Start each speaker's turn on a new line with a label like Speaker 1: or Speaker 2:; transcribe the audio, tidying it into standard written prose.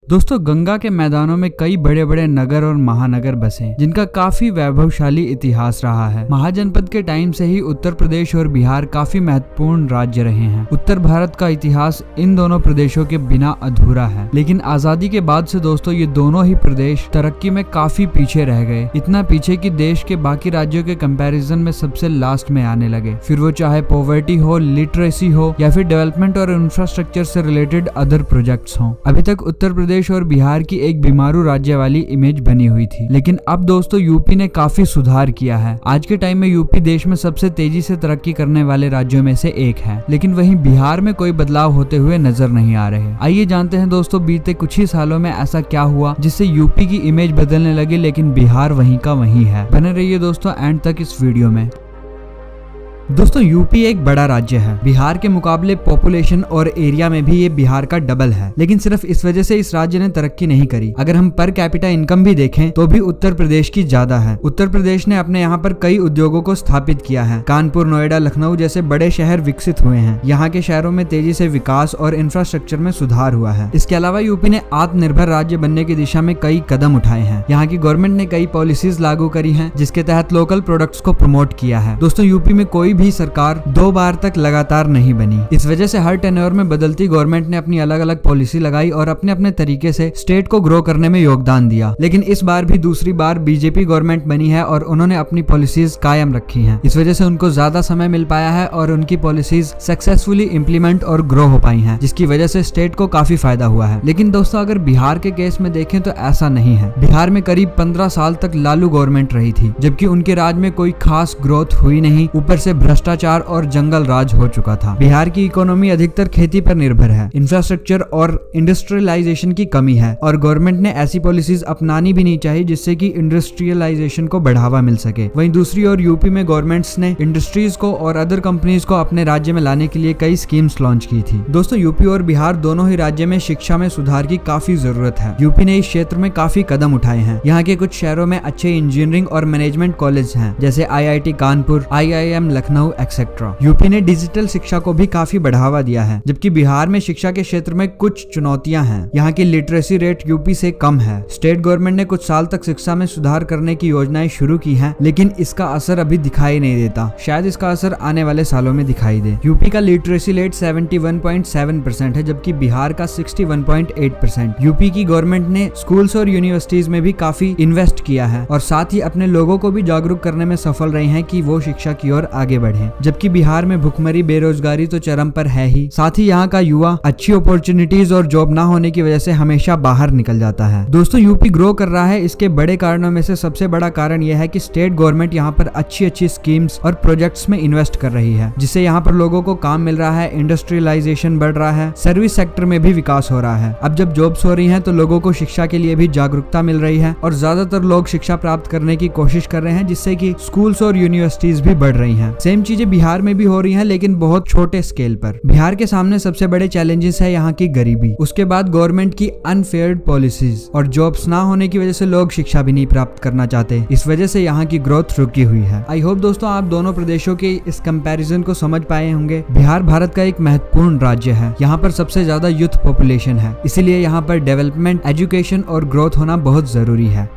Speaker 1: दोस्तों, गंगा के मैदानों में कई बड़े बड़े नगर और महानगर बसे, जिनका काफी वैभवशाली इतिहास रहा है। महाजनपद के टाइम से ही उत्तर प्रदेश और बिहार काफी महत्वपूर्ण राज्य रहे हैं। उत्तर भारत का इतिहास इन दोनों प्रदेशों के बिना अधूरा है, लेकिन आजादी के बाद से दोस्तों ये दोनों ही प्रदेश तरक्की में काफी पीछे रह गए। इतना पीछे कि देश के बाकी राज्यों के कंपैरिजन में सबसे लास्ट में आने लगे, फिर वो चाहे पॉवर्टी हो, लिटरेसी हो या फिर डेवलपमेंट और इंफ्रास्ट्रक्चर से रिलेटेड अदर प्रोजेक्ट्स हो। अभी तक उत्तर प्रदेश और बिहार की एक बीमारू राज्य वाली इमेज बनी हुई थी, लेकिन अब दोस्तों यूपी ने काफी सुधार किया है। आज के टाइम में यूपी देश में सबसे तेजी से तरक्की करने वाले राज्यों में से एक है, लेकिन वहीं बिहार में कोई बदलाव होते हुए नजर नहीं आ रहे। आइए जानते हैं दोस्तों, बीते कुछ ही सालों में ऐसा क्या हुआ जिससे यूपी की इमेज बदलने लगी, लेकिन बिहार वहीं का वहीं है। बने रहिए दोस्तों एंड तक इस वीडियो में। दोस्तों, यूपी एक बड़ा राज्य है। बिहार के मुकाबले पॉपुलेशन और एरिया में भी ये बिहार का डबल है, लेकिन सिर्फ इस वजह से इस राज्य ने तरक्की नहीं करी। अगर हम पर कैपिटा इनकम भी देखें तो भी उत्तर प्रदेश की ज्यादा है। उत्तर प्रदेश ने अपने यहाँ पर कई उद्योगों को स्थापित किया है। कानपुर, नोएडा, लखनऊ जैसे बड़े शहर विकसित हुए हैं। यहाँ के शहरों में तेजी से विकास और इंफ्रास्ट्रक्चर में सुधार हुआ है। इसके अलावा यूपी ने आत्मनिर्भर राज्य बनने की दिशा में कई कदम उठाए हैं। यहाँ की गवर्नमेंट ने कई पॉलिसीज लागू करी है, जिसके तहत लोकल प्रोडक्ट्स को प्रमोट किया है। दोस्तों, यूपी में कोई भी सरकार 2 बार तक लगातार नहीं बनी। इस वजह से हर टेन्योर में बदलती गवर्नमेंट ने अपनी अलग अलग पॉलिसी लगाई और अपने अपने तरीके से स्टेट को ग्रो करने में योगदान दिया। लेकिन इस बार भी दूसरी बार बीजेपी गवर्नमेंट बनी है और उन्होंने अपनी पॉलिसीज कायम रखी हैं। इस वजह से उनको ज्यादा समय मिल पाया है और उनकी पॉलिसीज सक्सेसफुली इम्प्लीमेंट और ग्रो हो पाई हैं, जिसकी वजह से स्टेट को काफी फायदा हुआ है। लेकिन दोस्तों, अगर बिहार के केस में देखें तो ऐसा नहीं है। बिहार में करीब 15 साल तक लालू गवर्नमेंट रही थी, जबकि उनके राज में कोई खास ग्रोथ हुई नहीं। ऊपर से भ्रष्टाचार और जंगल राज हो चुका था। बिहार की इकोनॉमी अधिकतर खेती पर निर्भर है। इंफ्रास्ट्रक्चर और इंडस्ट्रियलाइजेशन की कमी है और गवर्नमेंट ने ऐसी पॉलिसीज अपनानी भी नहीं चाहिए जिससे कि इंडस्ट्रियलाइजेशन को बढ़ावा मिल सके। वहीं दूसरी ओर यूपी में गवर्नमेंट्स ने इंडस्ट्रीज को और अदर कंपनीज को अपने राज्य में लाने के लिए कई स्कीम्स लॉन्च की थी। दोस्तों, यूपी और बिहार दोनों ही राज्य में शिक्षा में सुधार की काफी जरूरत है। यूपी ने इस क्षेत्र में काफी कदम उठाए हैं। यहाँ के कुछ शहरों में अच्छे इंजीनियरिंग और मैनेजमेंट कॉलेज हैं, जैसे IIT Kanpur, IIM Lucknow etcetera. UP ने डिजिटल शिक्षा को भी काफी बढ़ावा दिया है, जबकि बिहार में शिक्षा के क्षेत्र में कुछ चुनौतियां हैं। यहाँ की लिटरेसी रेट यूपी से कम है। स्टेट गवर्नमेंट ने कुछ साल तक शिक्षा में सुधार करने की योजनाएं शुरू की हैं, लेकिन इसका असर अभी दिखाई नहीं देता। शायद इसका असर आने वाले सालों में दिखाई दे। यूपी का लिटरेसी रेट 71.7% है, जबकि बिहार का 61.8%। यूपी की गवर्नमेंट ने स्कूल्स और यूनिवर्सिटीज में भी काफी इन्वेस्ट किया है और साथ ही अपने लोगों को भी जागरूक करने में सफल रहे हैं कि वो शिक्षा की ओर आगे बढ़े। जबकि बिहार में भुखमरी, बेरोजगारी तो चरम पर है ही, साथ ही यहाँ का युवा अच्छी अपॉर्चुनिटीज और जॉब ना होने की वजह से हमेशा बाहर निकल जाता है। दोस्तों, यूपी ग्रो कर रहा है। इसके बड़े कारणों में से सबसे बड़ा कारण यह है कि स्टेट गवर्नमेंट यहाँ पर अच्छी स्कीम्स और प्रोजेक्ट्स में इन्वेस्ट कर रही है, जिससे यहाँ पर लोगों को काम मिल रहा है, इंडस्ट्रियलाइजेशन बढ़ रहा है, सर्विस सेक्टर में भी विकास हो रहा है। अब जब जॉब्स हो रही है तो लोगों को शिक्षा के लिए भी जागरूकता मिल रही है और ज्यादातर लोग शिक्षा प्राप्त करने की कोशिश कर रहे हैं, जिससे कि स्कूल्स और यूनिवर्सिटीज भी बढ़ रही है। सेम चीजें बिहार में भी हो रही है, लेकिन बहुत छोटे स्केल पर। बिहार के सामने सबसे बड़े चैलेंजेस है यहाँ की गरीबी, उसके बाद गवर्नमेंट की अनफेयर पॉलिसीज और जॉब्स ना होने की वजह से लोग शिक्षा भी नहीं प्राप्त करना चाहते। इस वजह से यहाँ की ग्रोथ रुकी हुई है। आई होप दोस्तों आप दोनों प्रदेशों के इस कंपैरिजन को समझ पाए होंगे। बिहार भारत का एक महत्वपूर्ण राज्य है। यहाँ पर सबसे ज्यादा यूथ पॉपुलेशन है, इसीलिए यहाँ पर डेवलपमेंट, एजुकेशन और ग्रोथ होना बहुत जरूरी है।